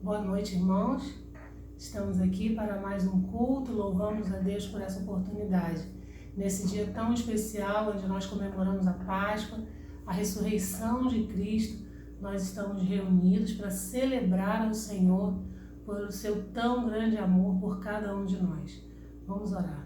Boa noite, irmãos. Estamos aqui para mais um culto. Louvamos a Deus por essa oportunidade. Nesse dia tão especial, onde nós comemoramos a Páscoa, a ressurreição de Cristo, nós estamos reunidos para celebrar ao Senhor pelo seu tão grande amor por cada um de nós. Vamos orar.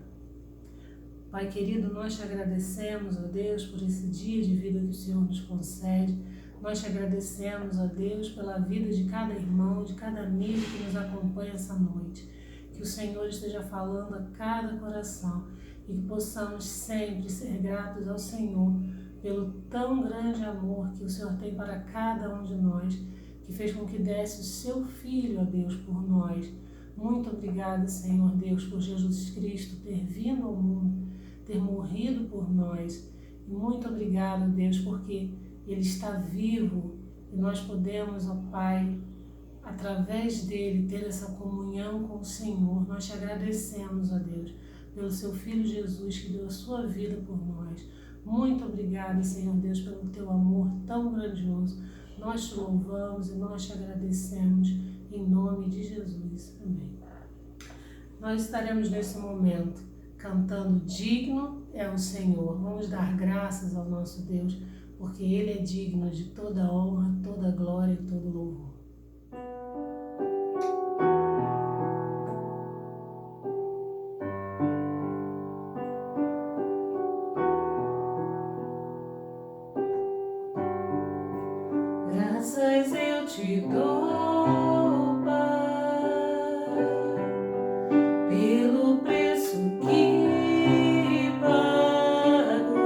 Pai querido, nós te agradecemos, ó Deus, por esse dia de vida que o Senhor nos concede. Nós te agradecemos, ó Deus, pela vida de cada irmão, de cada amigo que nos acompanha essa noite. Que o Senhor esteja falando a cada coração e que possamos sempre ser gratos ao Senhor pelo tão grande amor que o Senhor tem para cada um de nós, que fez com que desse o seu Filho, ó Deus, por nós. Muito obrigada, Senhor Deus, por Jesus Cristo ter vindo ao mundo, ter morrido por nós. E muito obrigado, Deus, porque Ele está vivo e nós podemos, ó Pai, através dele ter essa comunhão com o Senhor. Nós te agradecemos, ó Deus, pelo seu Filho Jesus que deu a sua vida por nós. Muito obrigada, Senhor Deus, pelo teu amor tão grandioso. Nós te louvamos e nós te agradecemos em nome de Jesus. Amém. Nós estaremos nesse momento cantando Digno é o Senhor. Vamos dar graças ao nosso Deus, porque Ele é digno de toda honra, toda glória e todo louvor. Graças eu te dou, Pai, pelo preço que pagou,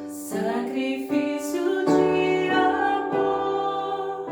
sacrifício de amor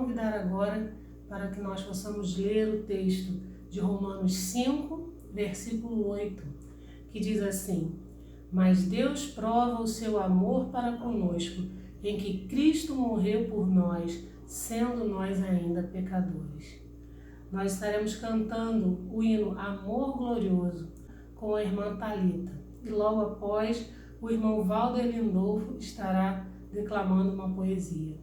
convidar agora para que nós possamos ler o texto de Romanos 5, versículo 8, que diz assim: Mas Deus prova o seu amor para conosco, em que Cristo morreu por nós, sendo nós ainda pecadores. Nós estaremos cantando o hino Amor Glorioso com a irmã Thalita. E logo após, o irmão Valder Lindolfo estará declamando uma poesia.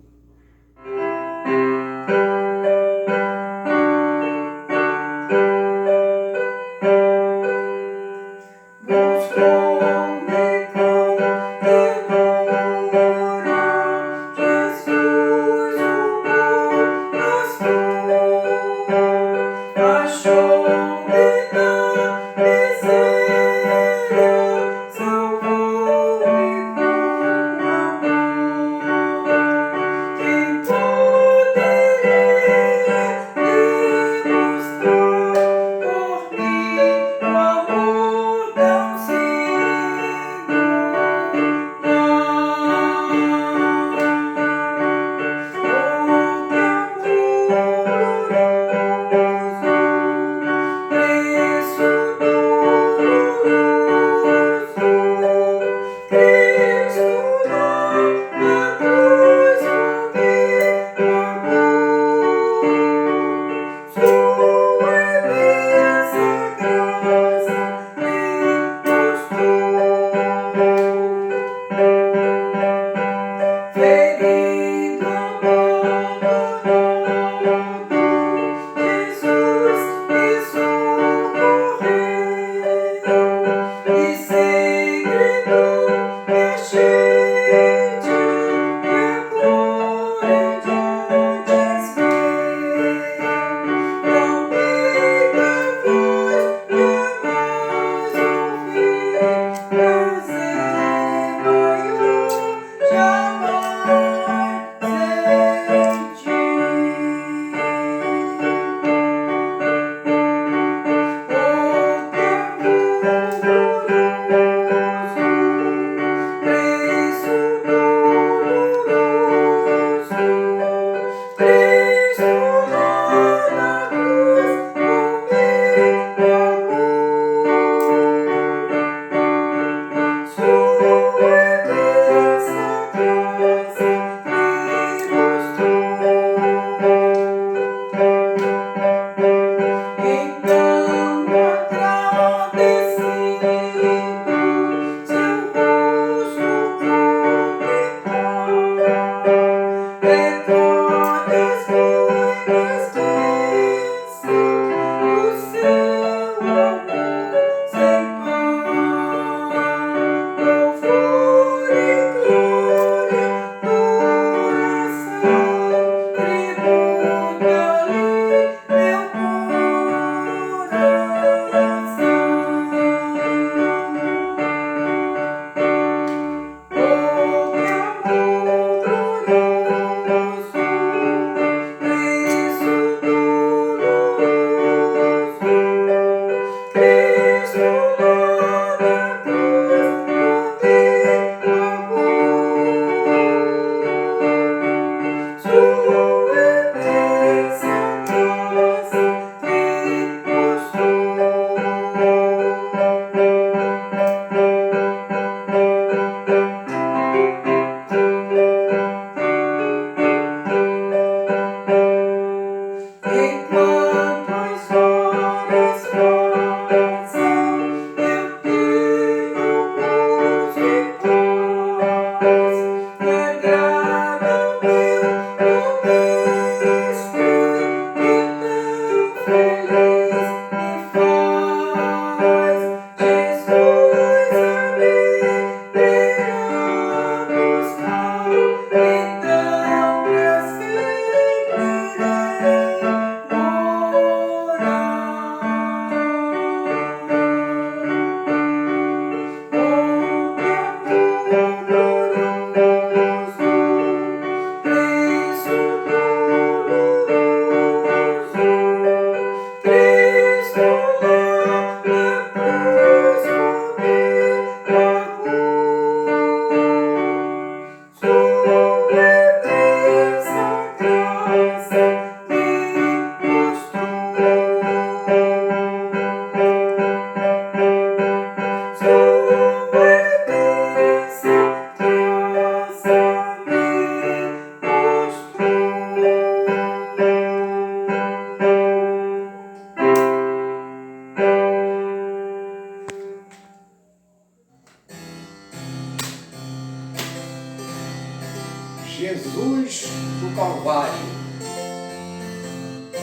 Jesus do Calvário.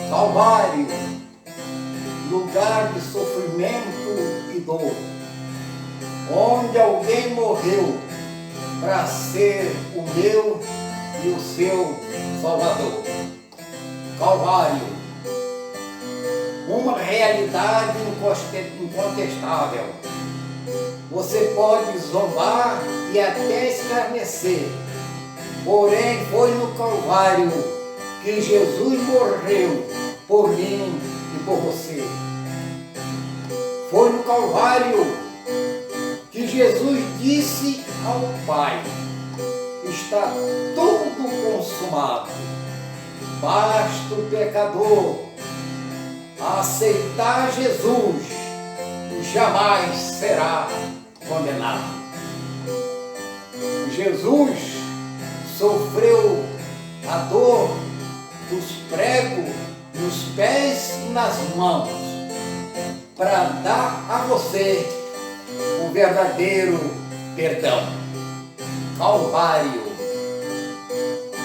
Calvário, lugar de sofrimento e dor, onde alguém morreu para ser o meu e o seu Salvador. Calvário, uma realidade incontestável. Você pode zombar e até escarnecer, porém foi no Calvário que Jesus morreu por mim e por você. Foi no Calvário que Jesus disse ao Pai: está tudo consumado. Basta o pecador aceitar Jesus e jamais será condenado. Jesus sofreu a dor dos pregos nos pés e nas mãos para dar a você o verdadeiro perdão. Calvário.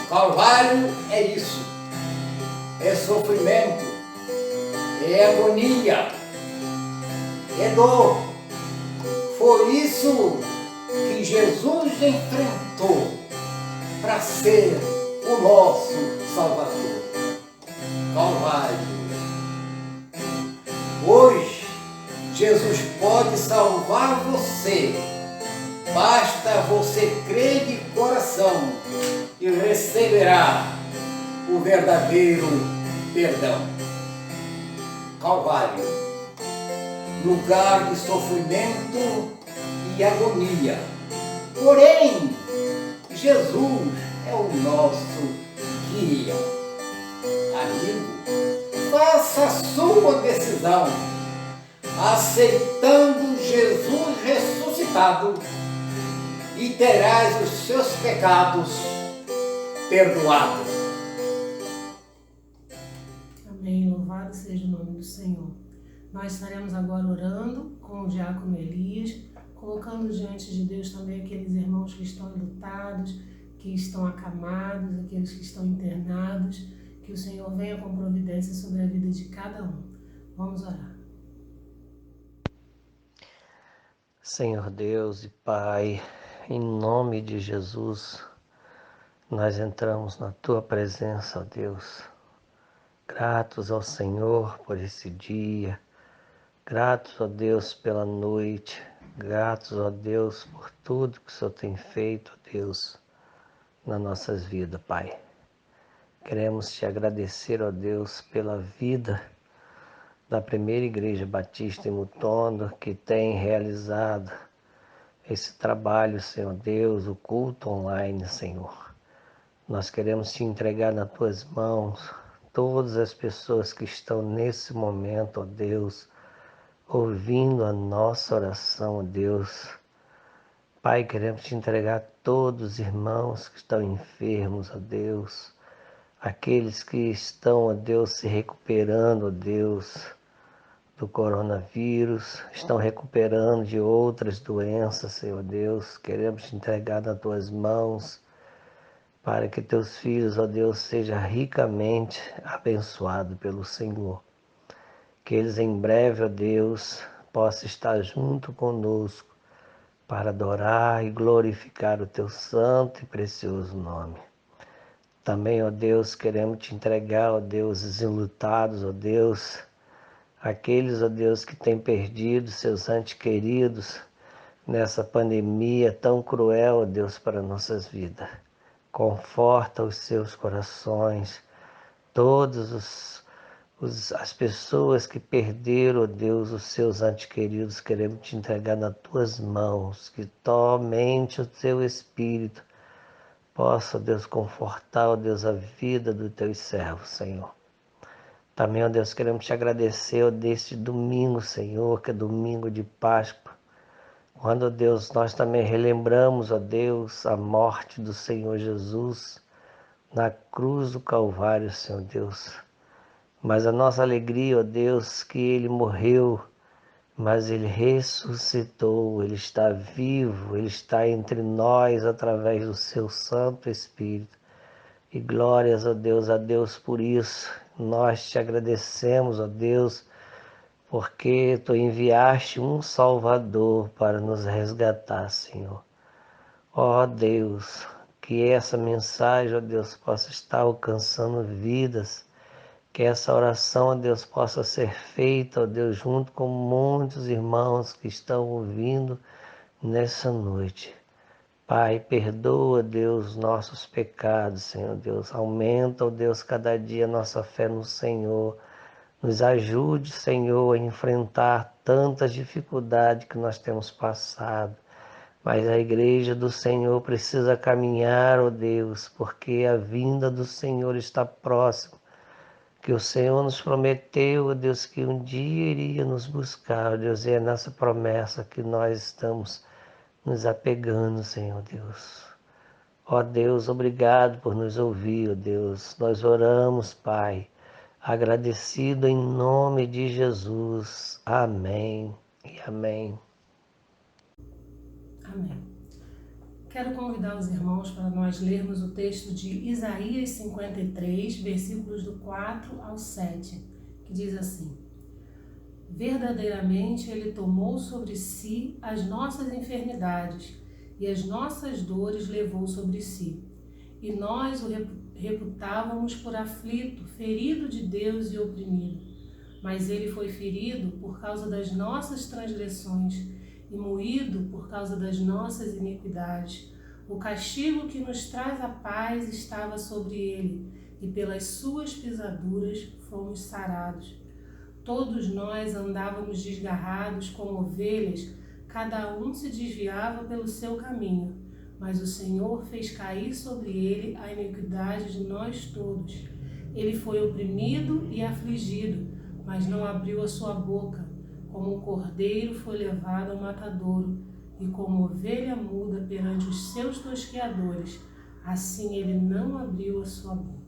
Calvário é isso. É sofrimento, é agonia, é dor. Foi isso que Jesus enfrentou para ser o nosso Salvador. Calvário. Hoje, Jesus pode salvar você. Basta você crer de coração e receberá o verdadeiro perdão. Calvário, lugar de sofrimento e agonia. Porém, Jesus é o nosso guia. Amigo, faça a sua decisão, aceitando Jesus ressuscitado, e terás os seus pecados perdoados. Amém. Louvado seja o nome do Senhor. Nós estaremos agora orando com o diácono Elias, colocando diante de Deus também aqueles irmãos que estão enlutados, que estão acamados, aqueles que estão internados, que o Senhor venha com providência sobre a vida de cada um. Vamos orar. Senhor Deus e Pai, em nome de Jesus, nós entramos na Tua presença, ó Deus, gratos ao Senhor por esse dia, gratos, ó Deus, pela noite, gratos, ó Deus, por tudo que o Senhor tem feito, ó Deus, nas nossas vidas, Pai. Queremos Te agradecer, ó Deus, pela vida da Primeira Igreja Batista em Mutondo, que tem realizado esse trabalho, Senhor Deus, o culto online, Senhor. Nós queremos Te entregar nas Tuas mãos todas as pessoas que estão nesse momento, ó Deus, ouvindo a nossa oração, ó Deus. Pai, queremos Te entregar todos os irmãos que estão enfermos, ó Deus, aqueles que estão, ó Deus, se recuperando, ó Deus, do coronavírus, estão recuperando de outras doenças, Senhor Deus. Queremos Te entregar nas Tuas mãos, para que Teus filhos, ó Deus, sejam ricamente abençoados pelo Senhor. Que eles em breve, ó Deus, possam estar junto conosco para adorar e glorificar o Teu santo e precioso nome. Também, ó Deus, queremos Te entregar, ó Deus, os enlutados, ó Deus, aqueles, ó Deus, que têm perdido seus entes queridos nessa pandemia tão cruel, ó Deus, para nossas vidas. Conforta os seus corações, todas as pessoas que perderam, ó Deus, os seus entes queridos, queremos Te entregar nas Tuas mãos, que somente o Teu Espírito possa, ó Deus, confortar, ó Deus, a vida dos Teus servos, Senhor. Também, ó Deus, queremos Te agradecer, ó, deste domingo, Senhor, que é domingo de Páscoa, quando, ó Deus, nós também relembramos, ó Deus, a morte do Senhor Jesus na cruz do Calvário, Senhor Deus. Mas a nossa alegria, ó Deus, que Ele morreu, mas Ele ressuscitou, Ele está vivo, Ele está entre nós através do Seu Santo Espírito. E glórias, ó Deus por isso. Nós te agradecemos, ó Deus, porque Tu enviaste um Salvador para nos resgatar, Senhor. Ó Deus, que essa mensagem, ó Deus, possa estar alcançando vidas, que essa oração, ó Deus, possa ser feita, ó Deus, junto com muitos irmãos que estão ouvindo nessa noite. Pai, perdoa, Deus, nossos pecados, Senhor Deus. Aumenta, ó Deus, cada dia a nossa fé no Senhor. Nos ajude, Senhor, a enfrentar tantas dificuldades que nós temos passado. Mas a igreja do Senhor precisa caminhar, ó Deus, porque a vinda do Senhor está próxima. Que o Senhor nos prometeu, ó Deus, que um dia iria nos buscar, ó Deus, e é nessa promessa que nós estamos nos apegando, Senhor Deus. Ó Deus, obrigado por nos ouvir, ó Deus. Nós oramos, Pai, agradecido em nome de Jesus. Amém e amém. Amém. Quero convidar os irmãos para nós lermos o texto de Isaías 53, versículos do 4 ao 7, que diz assim: Verdadeiramente Ele tomou sobre si as nossas enfermidades e as nossas dores levou sobre si. E nós o reputávamos por aflito, ferido de Deus e oprimido. Mas Ele foi ferido por causa das nossas transgressões e moído por causa das nossas iniquidades. O castigo que nos traz a paz estava sobre Ele, e pelas suas pisaduras fomos sarados. Todos nós andávamos desgarrados como ovelhas, cada um se desviava pelo seu caminho, mas o Senhor fez cair sobre ele a iniquidade de nós todos. Ele foi oprimido e afligido, mas não abriu a sua boca. Como um cordeiro foi levado ao matadouro, e como ovelha muda perante os seus tosqueadores, assim ele não abriu a sua boca.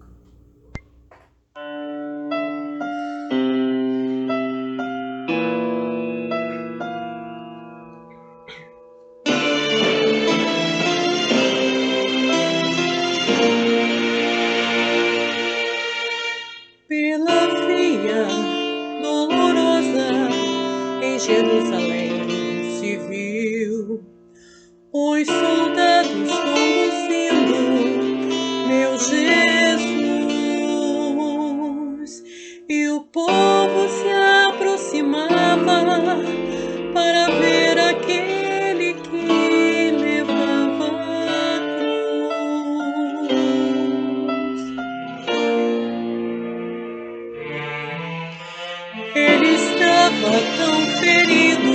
Pela fria, dolorosa, em Jerusalém se viu os soldados conduzindo meu Jesus, e o povo se aproximava para ver aquele que levava a cruz. Ele estava tão ferido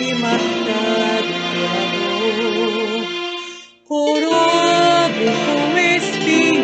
e marcado pela dor, coroado com espinhos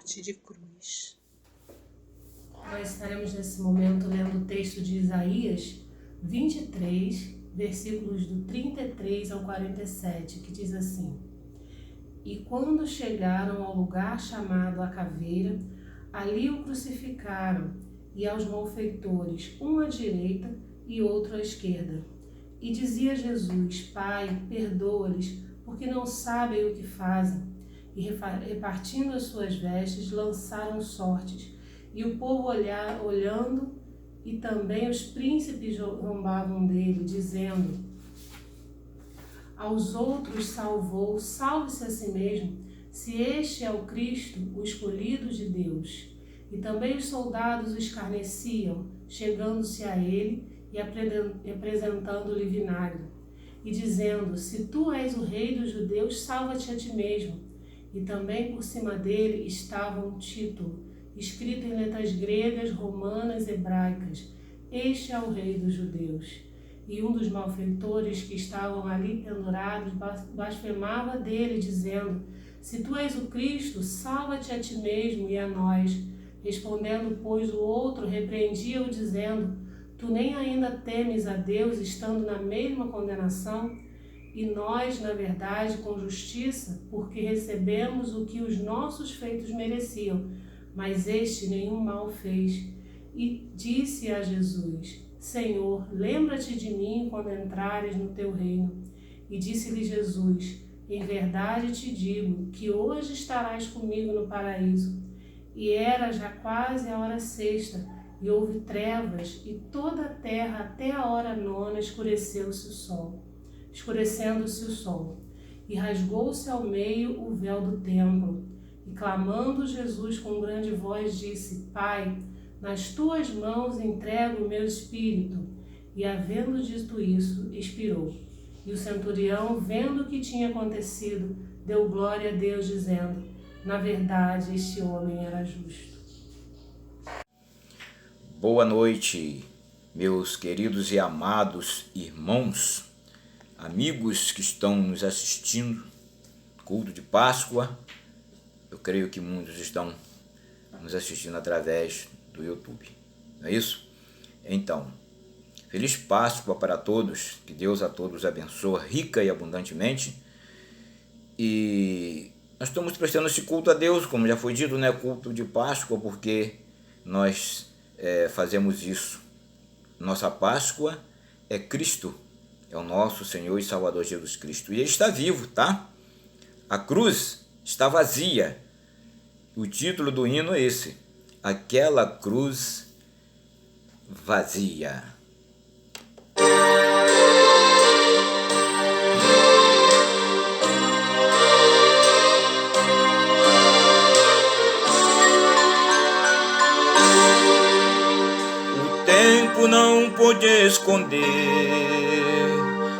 morte de cruz. Nós estaremos nesse momento lendo o texto de Isaías 23, versículos do 33 ao 47, que diz assim: E quando chegaram ao lugar chamado a Caveira, ali o crucificaram, e aos malfeitores, um à direita e outro à esquerda. E dizia Jesus: Pai, perdoa-lhes, porque não sabem o que fazem. E repartindo as suas vestes, lançaram sortes. E o povo olhando, e também os príncipes zombavam dele, dizendo: Aos outros salvou, salve-se a si mesmo, se este é o Cristo, o escolhido de Deus. E também os soldados o escarneciam, chegando-se a ele e apresentando-lhe vinagre, e dizendo: Se tu és o rei dos judeus, salva-te a ti mesmo. E também por cima dele estava um título, escrito em letras gregas, romanas, hebraicas: Este é o rei dos judeus. E um dos malfeitores que estavam ali pendurados blasfemava dele, dizendo: Se tu és o Cristo, salva-te a ti mesmo e a nós. Respondendo, pois, o outro repreendia-o, dizendo: Tu nem ainda temes a Deus, estando na mesma condenação? E nós, na verdade, com justiça, porque recebemos o que os nossos feitos mereciam, mas este nenhum mal fez. E disse a Jesus: Senhor, lembra-te de mim quando entrares no teu reino. E disse-lhe Jesus: Em verdade te digo que hoje estarás comigo no paraíso. E era já quase a hora sexta, e houve trevas, e toda a terra até a hora nona escurecendo-se o sol. E rasgou-se ao meio o véu do templo. E clamando Jesus com grande voz, disse: Pai, nas tuas mãos entrego o meu espírito. E havendo dito isso, expirou. E o centurião, vendo o que tinha acontecido, deu glória a Deus, dizendo: Na verdade, este homem era justo. Boa noite, meus queridos e amados irmãos, amigos que estão nos assistindo, culto de Páscoa. Eu creio que muitos estão nos assistindo através do YouTube, não é isso? Então, feliz Páscoa para todos, que Deus a todos abençoe rica e abundantemente. E nós estamos prestando esse culto a Deus, como já foi dito, né? Culto de Páscoa, porque nós fazemos isso. Nossa Páscoa é Cristo, é o nosso Senhor e Salvador Jesus Cristo. E Ele está vivo, tá? A cruz está vazia. O título do hino é esse: Aquela cruz vazia. O tempo não pôde esconder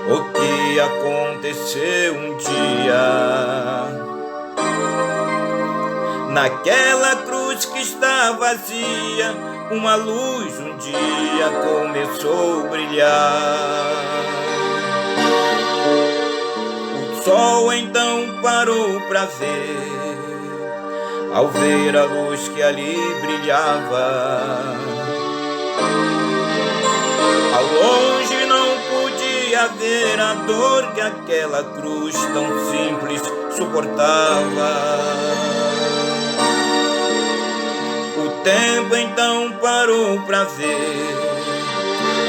o que aconteceu um dia. Naquela cruz que está vazia, uma luz um dia começou a brilhar. O sol então parou para ver, ao ver a luz que ali brilhava. Ao longe não podia ver a dor que aquela cruz tão simples suportava. O tempo então parou para ver,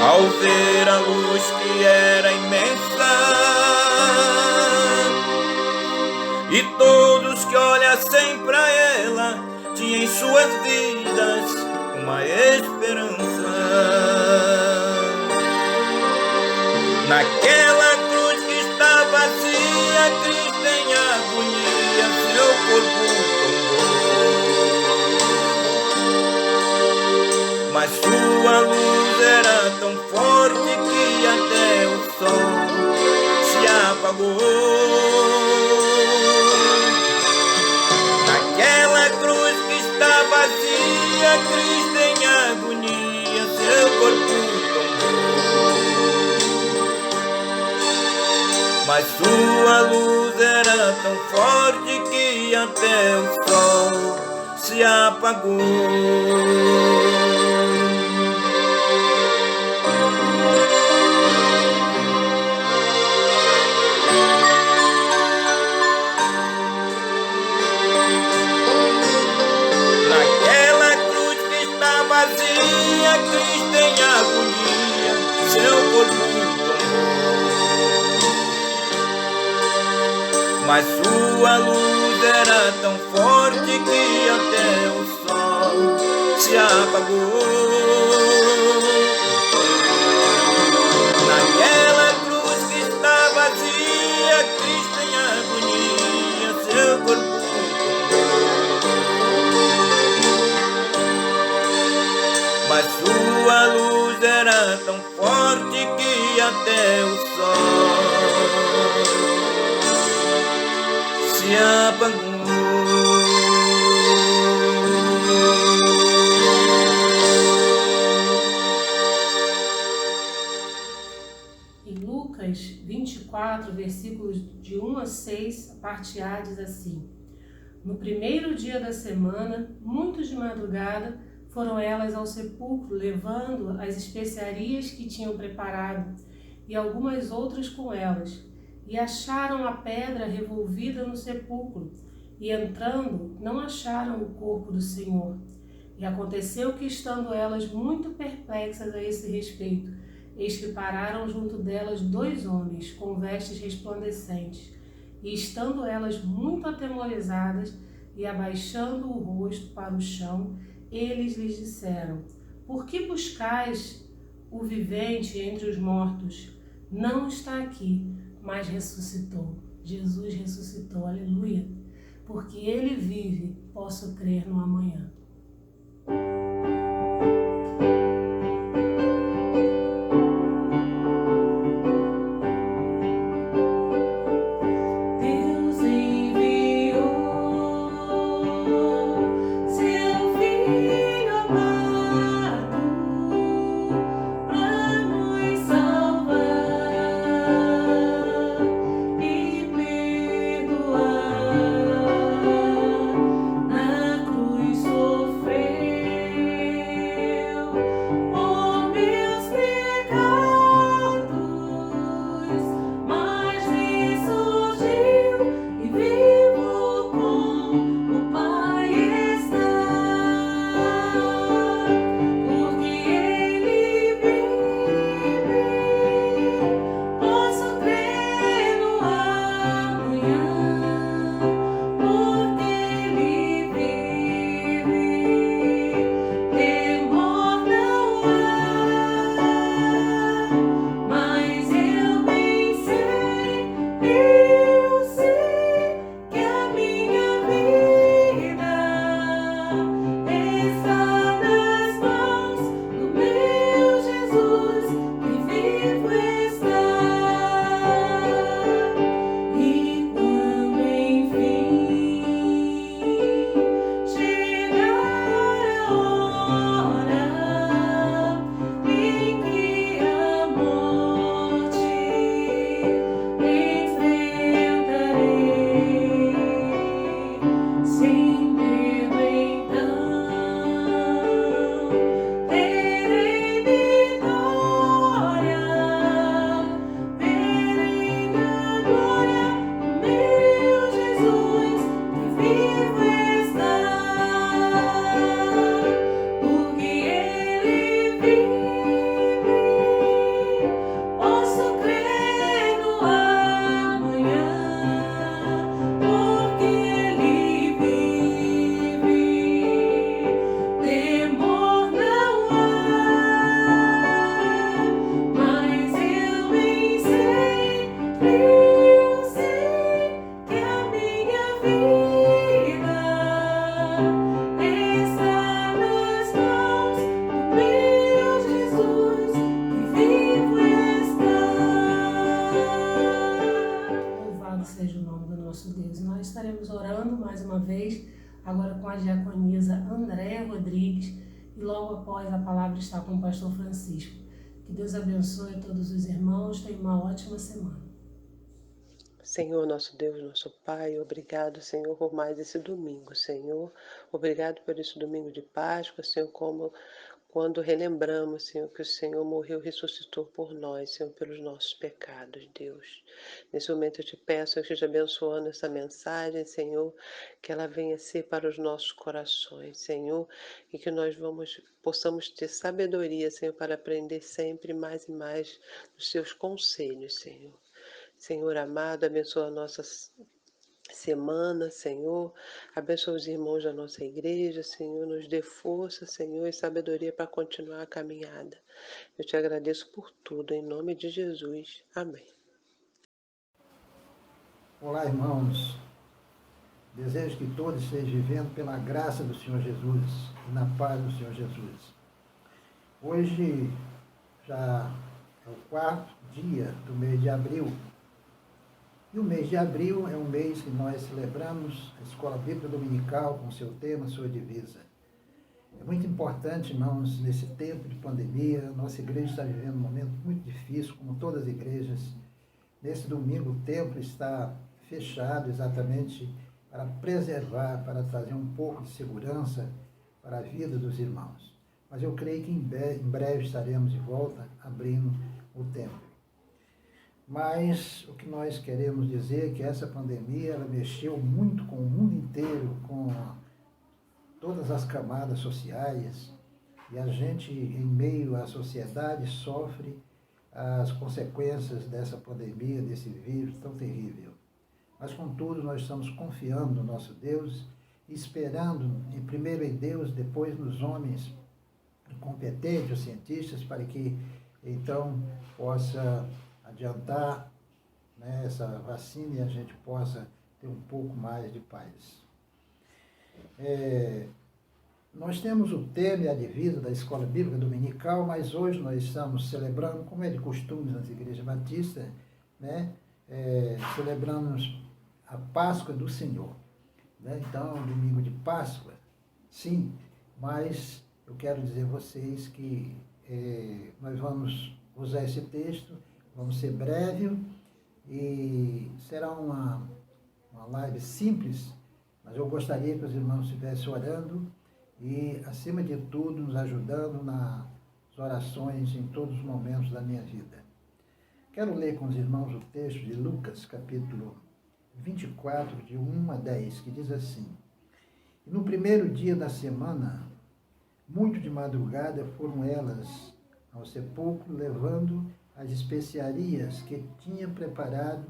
ao ver a luz que era imensa, e todos que olhassem para ela tinham em suas vidas uma esperança. Naquela cruz que está vazia, Cristo em agonia, seu corpo tombou. Mas sua luz era tão forte que até o sol se apagou. Naquela cruz que está vazia, Cristo em agonia, seu corpo tombou. Mas sua luz era tão forte que até o sol se apagou. Naquela cruz que está vazia, Cristo em agonia, seu corpo tomou. Mas sua luz era tão forte que até o sol se apagou. Naquela cruz que está vazia, Cristo em agonia, seu corpo tomou. Mas sua luz era tão forte que até o sol se apagou. Em Lucas 24, versículos de 1 a 6, a parte A diz assim: No primeiro dia da semana, muitos de madrugada, foram elas ao sepulcro, levando as especiarias que tinham preparado, e algumas outras com elas. E acharam a pedra revolvida no sepulcro, e entrando, não acharam o corpo do Senhor. E aconteceu que, estando elas muito perplexas a esse respeito, eis que pararam junto delas 2 homens, com vestes resplandecentes. E estando elas muito atemorizadas, e abaixando o rosto para o chão, eles lhes disseram: Por que buscais o vivente entre os mortos? Não está aqui, mas ressuscitou. Jesus ressuscitou, aleluia. Porque ele vive, posso crer no amanhã. agora com a diaconisa Andréa Rodrigues, e logo após a palavra está com o pastor Francisco. Que Deus abençoe a todos os irmãos, tenham uma ótima semana. Senhor, nosso Deus, nosso Pai, obrigado, Senhor, por mais esse domingo, Senhor. Obrigado por esse domingo de Páscoa, Senhor, quando relembramos, Senhor, que o Senhor morreu e ressuscitou por nós, Senhor, pelos nossos pecados, Deus. Nesse momento eu te peço, Senhor, que esteja abençoando essa mensagem, Senhor, que ela venha ser para os nossos corações, Senhor, e que nós possamos ter sabedoria, Senhor, para aprender sempre mais e mais dos seus conselhos, Senhor. Senhor amado, abençoa a nossa semana, Senhor. Abençoa os irmãos da nossa igreja, Senhor. Nos dê força, Senhor, e sabedoria para continuar a caminhada. Eu te agradeço por tudo, em nome de Jesus. Amém. Olá, irmãos. Desejo que todos estejam vivendo pela graça do Senhor Jesus e na paz do Senhor Jesus. Hoje já é o 4º dia do mês de abril. E o mês de abril é um mês que nós celebramos a Escola Bíblica Dominical com seu tema, sua divisa. É muito importante, irmãos, nesse tempo de pandemia, nossa igreja está vivendo um momento muito difícil, como todas as igrejas. Nesse domingo o templo está fechado exatamente para preservar, para trazer um pouco de segurança para a vida dos irmãos. Mas eu creio que em breve estaremos de volta abrindo o templo. Mas o que nós queremos dizer é que essa pandemia ela mexeu muito com o mundo inteiro, com todas as camadas sociais, e a gente, em meio à sociedade, sofre as consequências dessa pandemia, desse vírus tão terrível. Mas, contudo, nós estamos confiando no nosso Deus, esperando, primeiro em Deus, depois nos homens competentes, os cientistas, para que, então, possa adiantar, né, essa vacina e a gente possa ter um pouco mais de paz. Nós temos o tema e a divisa da Escola Bíblica Dominical, mas hoje nós estamos celebrando, como é de costume nas igrejas batistas, né, celebramos a Páscoa do Senhor. Né? Então, domingo de Páscoa, sim, mas eu quero dizer a vocês que nós vamos usar esse texto, vamos ser breve e será uma live simples, mas eu gostaria que os irmãos estivessem orando e, acima de tudo, nos ajudando nas orações em todos os momentos da minha vida. Quero ler com os irmãos o texto de Lucas, capítulo 24, de 1 a 10, que diz assim: E no primeiro dia da semana, muito de madrugada, foram elas ao sepulcro, levando as especiarias que tinha preparado,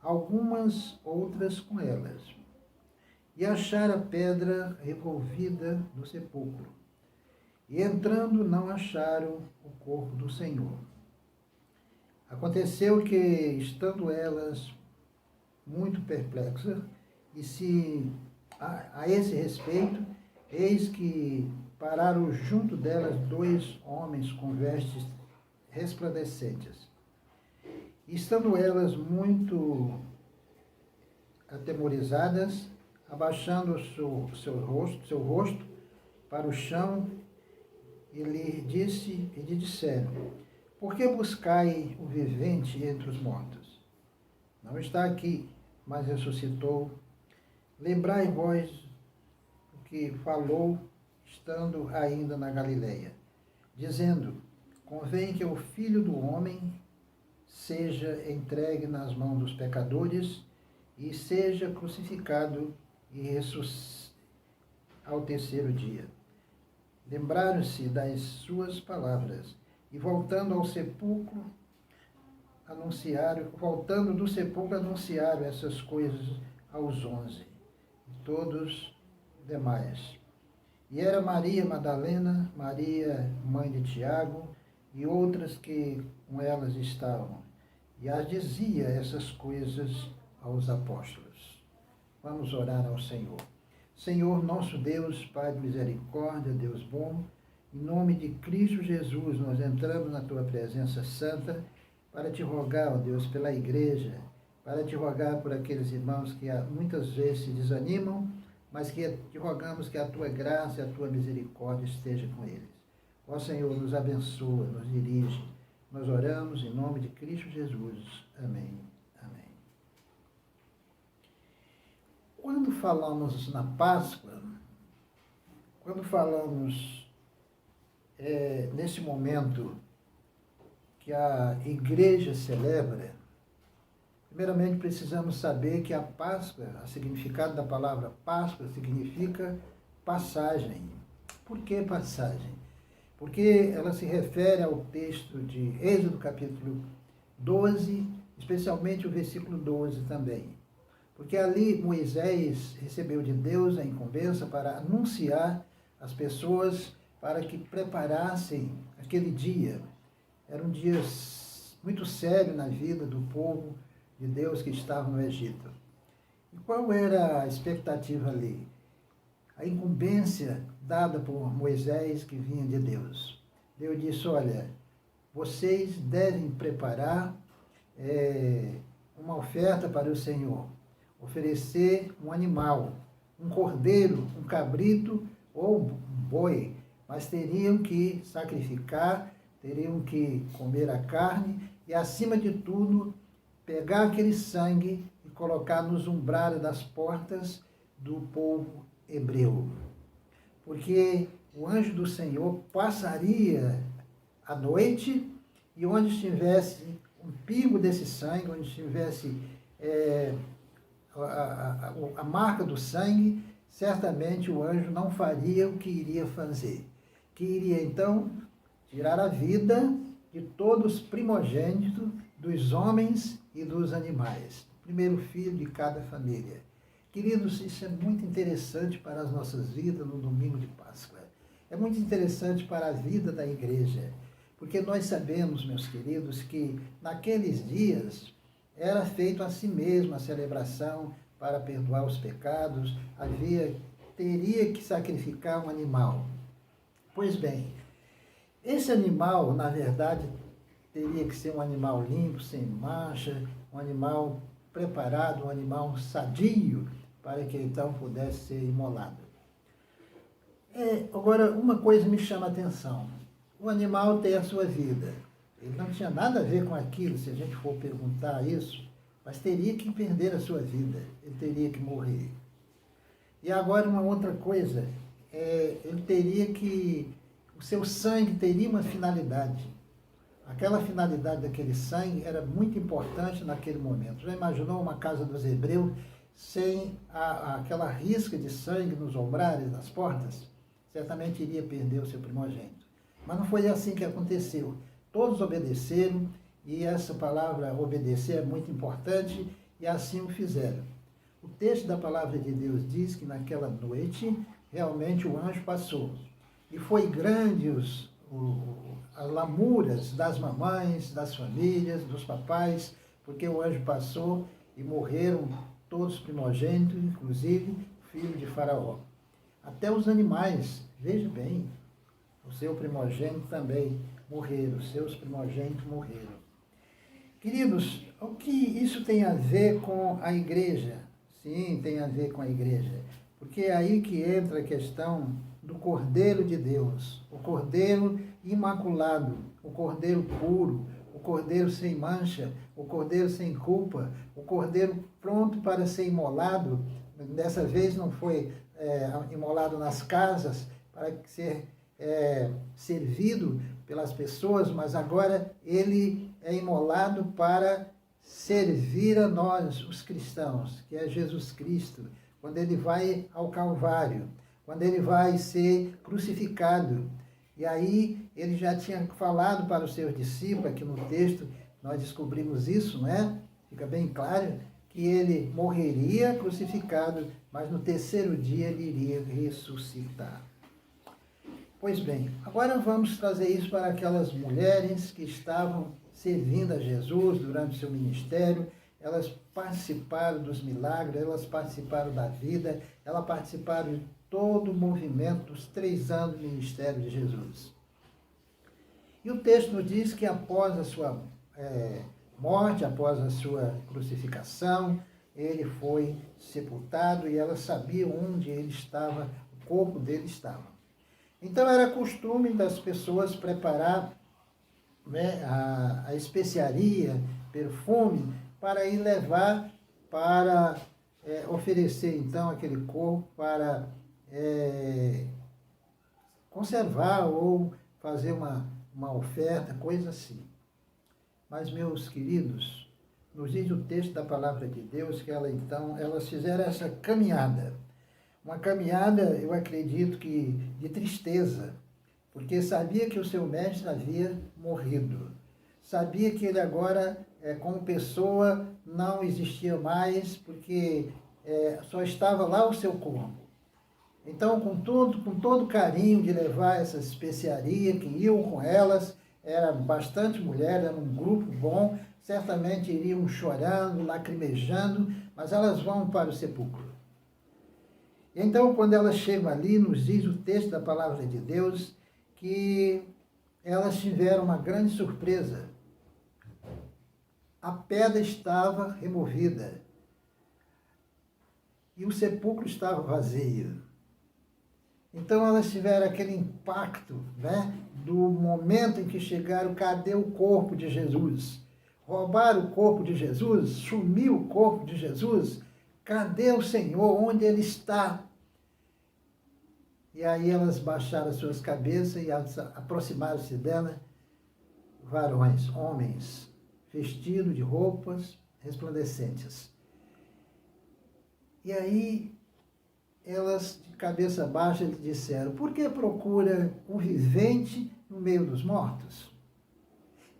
algumas outras com elas. E acharam a pedra revolvida no sepulcro. E entrando, não acharam o corpo do Senhor. Aconteceu que, estando elas muito perplexas, a esse respeito, eis que pararam junto delas 2 homens com vestes resplandecentes. Estando elas muito atemorizadas, abaixando seu rosto para o chão, e lhe disseram: Por que buscai o vivente entre os mortos? Não está aqui, mas ressuscitou. Lembrai vós o que falou, estando ainda na Galileia, dizendo: Convém que o Filho do Homem seja entregue nas mãos dos pecadores e seja crucificado e ressuscitado ao terceiro dia. Lembraram-se das suas palavras e, voltando do sepulcro, anunciaram essas coisas aos 11 e todos demais. E era Maria Madalena, Maria, mãe de Tiago, e outras que com elas estavam, e as dizia essas coisas aos apóstolos. Vamos orar ao Senhor. Senhor, nosso Deus, Pai de misericórdia, Deus bom, em nome de Cristo Jesus, nós entramos na Tua presença santa para Te rogar, ó Deus, pela igreja, para Te rogar por aqueles irmãos que muitas vezes se desanimam, mas que Te rogamos que a Tua graça e a Tua misericórdia esteja com eles. Ó Senhor, nos abençoa, nos dirige, nós oramos em nome de Cristo Jesus. Amém. Amém. Quando falamos na Páscoa, quando falamos nesse momento que a igreja celebra, primeiramente precisamos saber que a Páscoa, o significado da palavra Páscoa significa passagem. Por que passagem? Porque ela se refere ao texto de Êxodo capítulo 12, especialmente o versículo 12 também. Porque ali Moisés recebeu de Deus a incumbência para anunciar às pessoas para que preparassem aquele dia. Era um dia muito sério na vida do povo de Deus que estava no Egito. E qual era a expectativa ali? A incumbência dada por Moisés que vinha de Deus. Deus disse, olha, vocês devem preparar uma oferta para o Senhor, oferecer um animal, um cordeiro, um cabrito ou um boi, mas teriam que sacrificar, teriam que comer a carne e, acima de tudo, pegar aquele sangue e colocar nos umbrais das portas do povo hebreu. Porque o anjo do Senhor passaria a noite e onde estivesse um pingo desse sangue, onde estivesse a marca do sangue, certamente o anjo não faria o que iria fazer. Que iria então tirar a vida de todos os primogênitos dos homens e dos animais, o primeiro filho de cada família. Queridos, isso é muito interessante para as nossas vidas no domingo de Páscoa. É muito interessante para a vida da igreja, porque nós sabemos, meus queridos, que naqueles dias era feito a si mesmo a celebração para perdoar os pecados, teria que sacrificar um animal. Pois bem, esse animal, na verdade, teria que ser um animal limpo, sem mancha, um animal preparado, um animal sadio, para que então pudesse ser imolado. Agora, uma coisa me chama a atenção. O animal tem a sua vida. Ele não tinha nada a ver com aquilo, se a gente for perguntar isso, mas teria que perder a sua vida, ele teria que morrer. E agora uma outra coisa, ele teria que, o seu sangue teria uma finalidade. Aquela finalidade daquele sangue era muito importante naquele momento. Já imaginou uma casa dos hebreus sem aquela risca de sangue nos umbrais das portas? Certamente iria perder o seu primogênito. Mas não foi assim que aconteceu. Todos obedeceram, e essa palavra obedecer é muito importante, e assim o fizeram. O texto da palavra de Deus diz que naquela noite, realmente o anjo passou. E foi grande as lamuras das mamães, das famílias, dos papais, porque o anjo passou e morreram todos os primogênitos, inclusive o filho de Faraó. Até os animais, veja bem, o seu primogênito também morreram, os seus primogênitos morreram. Queridos, o que isso tem a ver com a igreja? Sim, tem a ver com a igreja, porque é aí que entra a questão do Cordeiro de Deus, o Cordeiro imaculado, o Cordeiro puro, o Cordeiro sem mancha, o Cordeiro sem culpa, o Cordeiro pronto para ser imolado. Dessa vez não foi imolado nas casas para ser servido pelas pessoas, mas agora ele é imolado para servir a nós, os cristãos, que é Jesus Cristo, quando ele vai ao Calvário, quando ele vai ser crucificado. E aí ele já tinha falado para os seus discípulos, aqui no texto nós descobrimos isso, não é? Fica bem claro que ele morreria crucificado, mas no terceiro dia ele iria ressuscitar. Pois bem, agora vamos trazer isso para aquelas mulheres que estavam servindo a Jesus durante o seu ministério. Elas participaram dos milagres, elas participaram da vida, elas participaram de todo o movimento dos 3 anos do ministério de Jesus. E o texto nos diz que após a sua morte, após a sua crucificação, ele foi sepultado e elas sabiam onde ele estava, o corpo dele estava. Então era costume das pessoas preparar né, a especiaria, perfume, para ir levar para oferecer então aquele corpo para conservar ou fazer uma oferta, coisa assim. Mas, meus queridos, nos diz o texto da palavra de Deus que elas fizeram essa caminhada. Uma caminhada, eu acredito que de tristeza, porque sabia que o seu mestre havia morrido. Sabia que ele agora, como pessoa, não existia mais, porque só estava lá o seu corpo. Então, com todo carinho de levar essas especiarias, que iam com elas, era bastante mulher, era um grupo bom, certamente iriam chorando, lacrimejando, mas elas vão para o sepulcro. Então, quando elas chegam ali, nos diz o texto da palavra de Deus, que elas tiveram uma grande surpresa. A pedra estava removida e o sepulcro estava vazio. Então elas tiveram aquele impacto, né, do momento em que chegaram, cadê o corpo de Jesus? Roubaram o corpo de Jesus, sumiu o corpo de Jesus, cadê o Senhor? Onde Ele está? E aí elas baixaram as suas cabeças e aproximaram-se dela, varões, homens, vestidos de roupas resplandecentes. E aí elas, de cabeça baixa, lhe disseram, por que procura o vivente no meio dos mortos?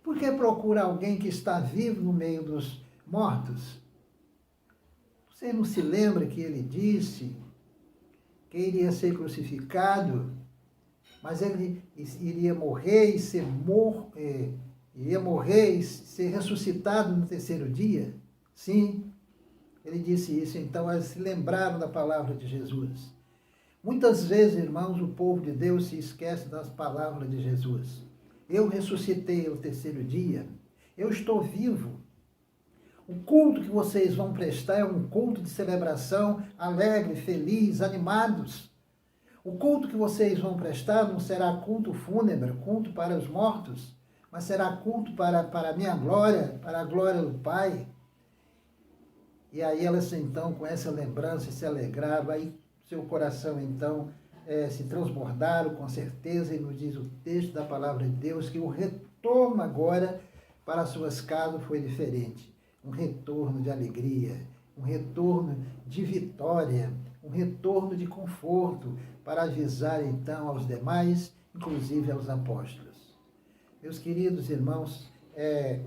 Por que procura alguém que está vivo no meio dos mortos? Você não se lembra que ele disse que iria ser crucificado, mas ele iria morrer e ser ressuscitado no terceiro dia? Sim, ele disse isso. Então elas se lembraram da palavra de Jesus. Muitas vezes, irmãos, o povo de Deus se esquece das palavras de Jesus. Eu ressuscitei no terceiro dia, eu estou vivo. O culto que vocês vão prestar é um culto de celebração, alegre, feliz, animados. O culto que vocês vão prestar não será culto fúnebre, culto para os mortos, mas será culto para a minha glória, para a glória do Pai. E aí elas, então, com essa lembrança, se alegraram, aí seu coração, então, se transbordaram com certeza, e nos diz o texto da palavra de Deus que o retorno agora para as suas casas foi diferente. Um retorno de alegria, um retorno de vitória, um retorno de conforto, para avisar, então, aos demais, inclusive aos apóstolos. Meus queridos irmãos,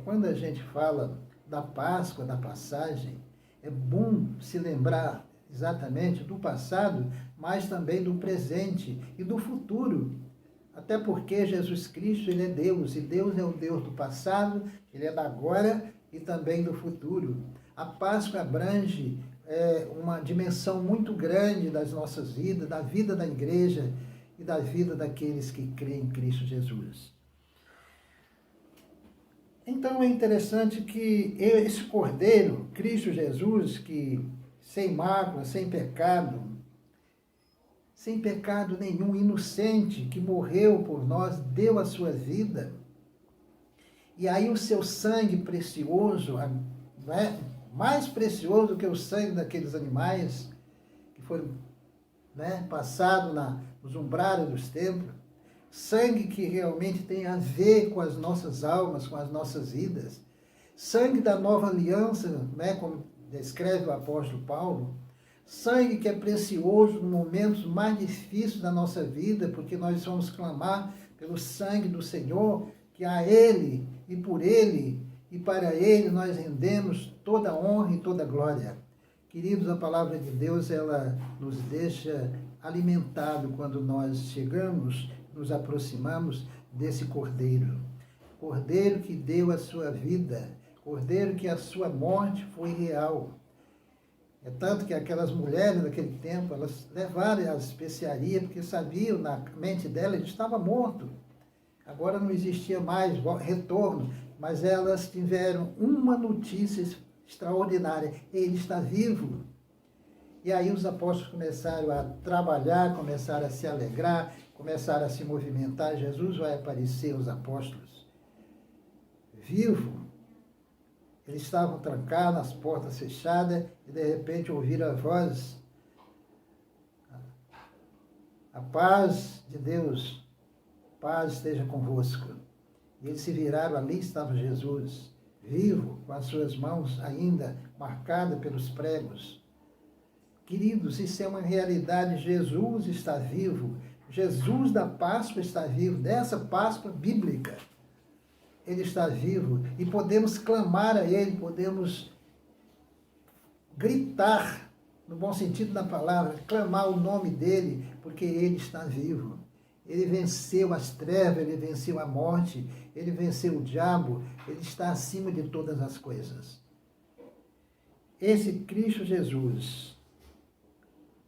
quando a gente fala da Páscoa, da passagem, é bom se lembrar exatamente do passado, mas também do presente e do futuro. Até porque Jesus Cristo, Ele é Deus, e Deus é o Deus do passado, Ele é da agora e também do futuro. A Páscoa abrange uma dimensão muito grande das nossas vidas, da vida da igreja e da vida daqueles que creem em Cristo Jesus. Então é interessante que esse Cordeiro, Cristo Jesus, que sem mácula, sem pecado nenhum, inocente, que morreu por nós, deu a sua vida. E aí o seu sangue precioso, né, mais precioso do que o sangue daqueles animais que foram, né, passados nos umbrais dos templos, sangue que realmente tem a ver com as nossas almas, com as nossas vidas, sangue da nova aliança, né, como descreve o apóstolo Paulo, sangue que é precioso nos momentos mais difíceis da nossa vida, porque nós vamos clamar pelo sangue do Senhor, que a Ele e por Ele e para Ele nós rendemos toda honra e toda glória. Queridos, a palavra de Deus, ela nos deixa alimentados quando nós chegamos, nos aproximamos desse Cordeiro. Cordeiro que deu a sua vida, Cordeiro que a sua morte foi real. É tanto que aquelas mulheres daquele tempo, elas levaram as especiarias, porque sabiam, na mente dela, ele estava morto. Agora não existia mais retorno, mas elas tiveram uma notícia extraordinária: ele está vivo. E aí os apóstolos começaram a trabalhar, começaram a se alegrar, começaram a se movimentar. Jesus vai aparecer aos apóstolos. vivo. Eles estavam trancados, as portas fechadas, e de repente ouviram a voz: a paz de Deus, paz esteja convosco. E eles se viraram, ali estava Jesus, vivo, com as suas mãos ainda marcadas pelos pregos. Queridos, isso é uma realidade. Jesus está vivo. Jesus da Páscoa está vivo, dessa Páscoa bíblica. Ele está vivo e podemos clamar a Ele, podemos gritar, no bom sentido da palavra, clamar o nome dEle, porque Ele está vivo. Ele venceu as trevas, Ele venceu a morte, Ele venceu o diabo, Ele está acima de todas as coisas. Esse Cristo Jesus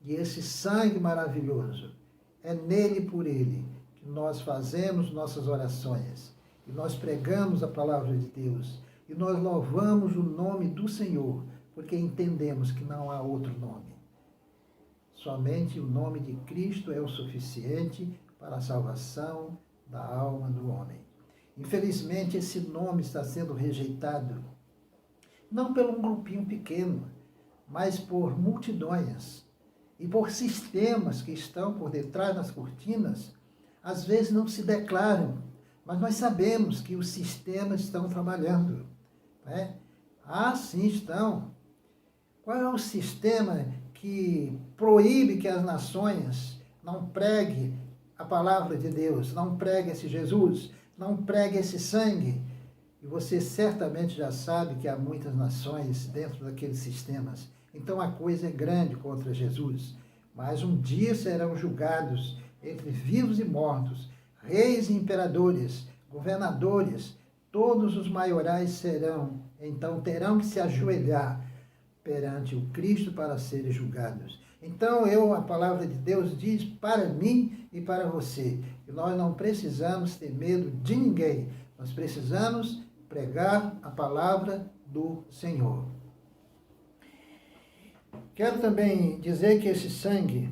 e esse sangue maravilhoso, é nele e por ele que nós fazemos nossas orações, e nós pregamos a palavra de Deus, e nós louvamos o nome do Senhor, porque entendemos que não há outro nome. Somente o nome de Cristo é o suficiente para a salvação da alma do homem. Infelizmente, esse nome está sendo rejeitado, não por um grupinho pequeno, mas por multidões e por sistemas que estão por detrás das cortinas. Às vezes não se declaram, mas nós sabemos que os sistemas estão trabalhando, né? Ah, sim, estão. Qual é o sistema que proíbe que as nações não preguem a palavra de Deus, não preguem esse Jesus, não preguem esse sangue? E você certamente já sabe que há muitas nações dentro daqueles sistemas. Então a coisa é grande contra Jesus. Mas um dia serão julgados entre vivos e mortos, reis e imperadores, governadores, todos os maiorais serão, então terão que se ajoelhar perante o Cristo para serem julgados. Então a palavra de Deus diz para mim e para você, que nós não precisamos ter medo de ninguém, nós precisamos pregar a palavra do Senhor. Quero também dizer que esse sangue,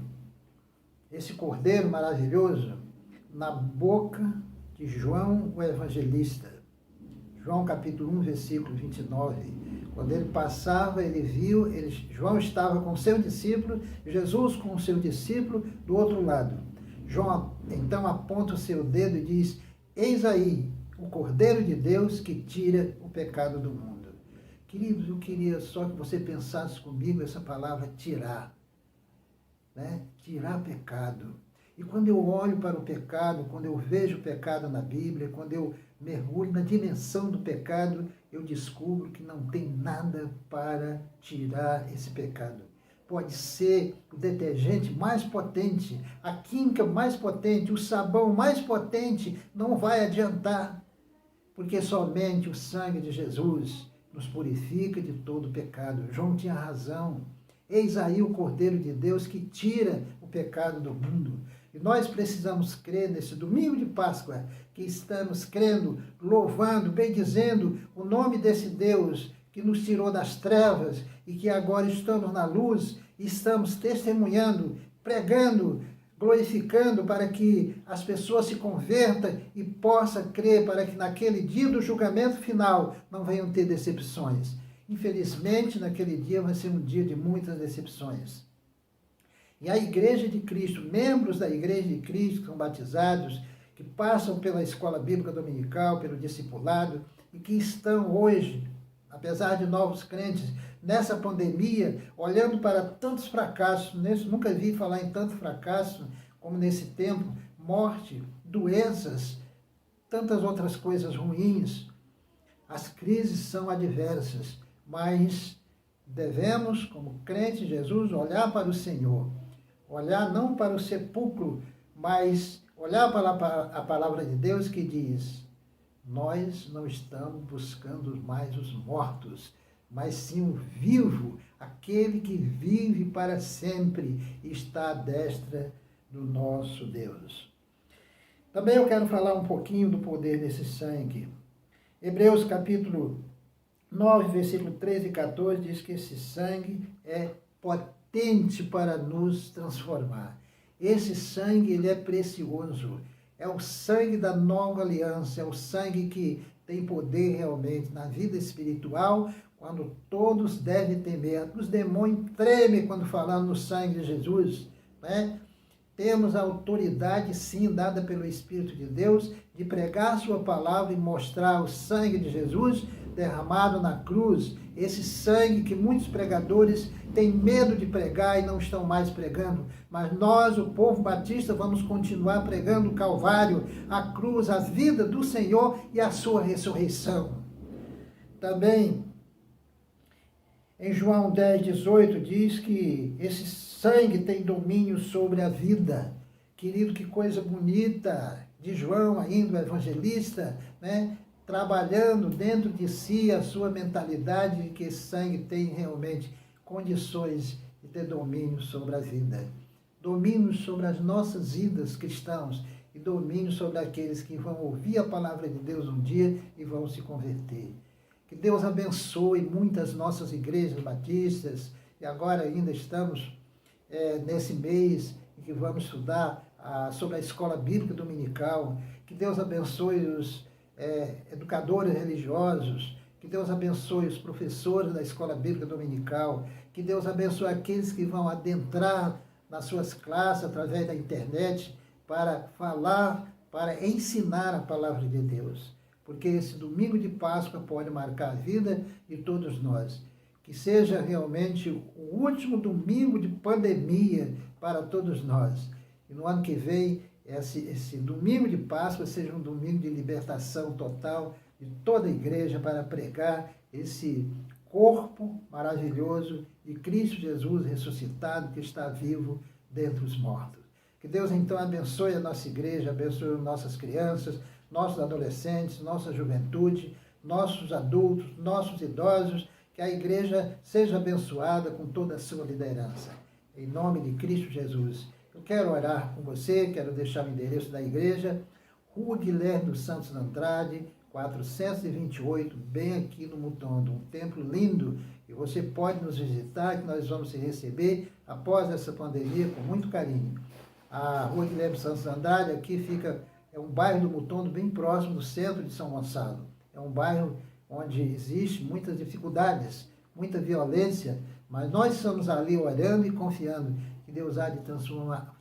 esse cordeiro maravilhoso, na boca de João o Evangelista, João capítulo 1, versículo 29, quando ele passava, ele viu, João estava com seu discípulo, Jesus com o seu discípulo do outro lado. João então aponta o seu dedo e diz: eis aí o Cordeiro de Deus que tira o pecado do mundo. Queridos, eu queria só que você pensasse comigo essa palavra tirar, né? Tirar pecado. E quando eu olho para o pecado, quando eu vejo o pecado na Bíblia, quando eu mergulho na dimensão do pecado, eu descubro que não tem nada para tirar esse pecado. Pode ser o detergente mais potente, a química mais potente, o sabão mais potente, não vai adiantar, porque somente o sangue de Jesus nos purifica de todo pecado. João tinha razão. Eis aí o Cordeiro de Deus que tira o pecado do mundo. E nós precisamos crer nesse domingo de Páscoa, que estamos crendo, louvando, bendizendo o nome desse Deus que nos tirou das trevas e que agora estamos na luz, e estamos testemunhando, pregando, glorificando para que as pessoas se convertam e possam crer, para que naquele dia do julgamento final não venham ter decepções. Infelizmente, naquele dia vai ser um dia de muitas decepções. E a Igreja de Cristo, membros da Igreja de Cristo que são batizados, que passam pela escola bíblica dominical, pelo discipulado, e que estão hoje, apesar de novos crentes, nessa pandemia, olhando para tantos fracassos, nunca vi falar em tanto fracasso como nesse tempo, morte, doenças, tantas outras coisas ruins. As crises são adversas, mas devemos, como crentes de Jesus, olhar para o Senhor, olhar não para o sepulcro, mas olhar para a palavra de Deus que diz: nós não estamos buscando mais os mortos, mas sim o vivo, aquele que vive para sempre e está à destra do nosso Deus. Também eu quero falar um pouquinho do poder desse sangue. Hebreus capítulo 9, versículo 13 e 14 diz que esse sangue é potente para nos transformar. Esse sangue, ele é precioso. É o sangue da nova aliança, é o sangue que tem poder realmente na vida espiritual, quando todos devem temer. Os demônios tremem quando falamos no sangue de Jesus, né? Temos a autoridade, sim, dada pelo Espírito de Deus, de pregar a sua palavra e mostrar o sangue de Jesus derramado na cruz. Esse sangue que muitos pregadores têm medo de pregar e não estão mais pregando. Mas nós, o povo batista, vamos continuar pregando o Calvário, a cruz, a vida do Senhor e a sua ressurreição. Também, em João 10:18, diz que esse sangue tem domínio sobre a vida. Querido, que coisa bonita de João ainda, o evangelista, né? Trabalhando dentro de si a sua mentalidade de que esse sangue tem realmente condições de ter domínio sobre a vida. Domínio sobre as nossas vidas cristãos e domínio sobre aqueles que vão ouvir a palavra de Deus um dia e vão se converter. Que Deus abençoe muitas nossas igrejas batistas, e agora ainda estamos nesse mês em que vamos estudar sobre a escola bíblica dominical. Que Deus abençoe os educadores religiosos, que Deus abençoe os professores da escola bíblica dominical, que Deus abençoe aqueles que vão adentrar nas suas classes através da internet para falar, para ensinar a palavra de Deus. Porque esse domingo de Páscoa pode marcar a vida de todos nós. Que seja realmente o último domingo de pandemia para todos nós. E no ano que vem, esse domingo de Páscoa seja um domingo de libertação total de toda a igreja para pregar esse corpo maravilhoso de Cristo Jesus ressuscitado que está vivo dentre os mortos. Que Deus então abençoe a nossa igreja, abençoe nossas crianças, nossos adolescentes, nossa juventude, nossos adultos, nossos idosos, que a igreja seja abençoada com toda a sua liderança. Em nome de Cristo Jesus. Eu quero orar com você, quero deixar o endereço da igreja, Rua Guilherme dos Santos Andrade, 428, bem aqui no Mutondo, um templo lindo, e você pode nos visitar, que nós vamos te receber após essa pandemia com muito carinho. A Rua Guilherme dos Santos Andrade aqui fica, é um bairro do Mutondo bem próximo do centro de São Gonçalo. É um bairro onde existe muitas dificuldades, muita violência, mas nós estamos ali orando e confiando que Deus há de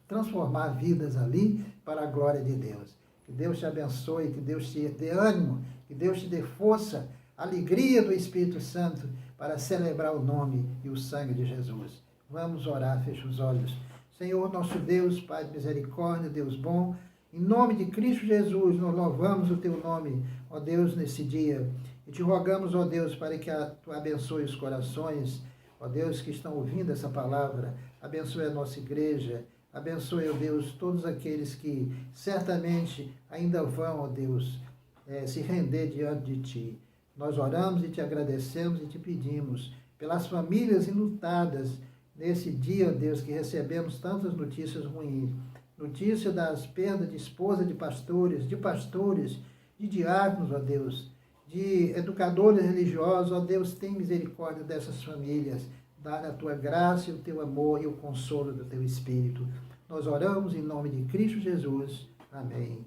transformar vidas ali para a glória de Deus. Que Deus te abençoe, que Deus te dê ânimo, que Deus te dê força, alegria do Espírito Santo para celebrar o nome e o sangue de Jesus. Vamos orar, fecha os olhos. Senhor, nosso Deus, Pai de misericórdia, Deus bom, em nome de Cristo Jesus, nós louvamos o Teu nome, ó Deus, nesse dia. E te rogamos, ó Deus, para que Tu abençoe os corações, ó Deus, que estão ouvindo essa palavra. Abençoe a nossa igreja. Abençoe, ó Deus, todos aqueles que certamente ainda vão, ó Deus, se render diante de Ti. Nós oramos e Te agradecemos e Te pedimos pelas famílias enlutadas nesse dia, ó Deus, que recebemos tantas notícias ruins. Notícia das perdas de esposa de pastores, de diáconos, ó Deus, de educadores religiosos. Ó Deus, tem misericórdia dessas famílias. Dá a Tua graça, o Teu amor e o consolo do Teu Espírito. Nós oramos em nome de Cristo Jesus. Amém.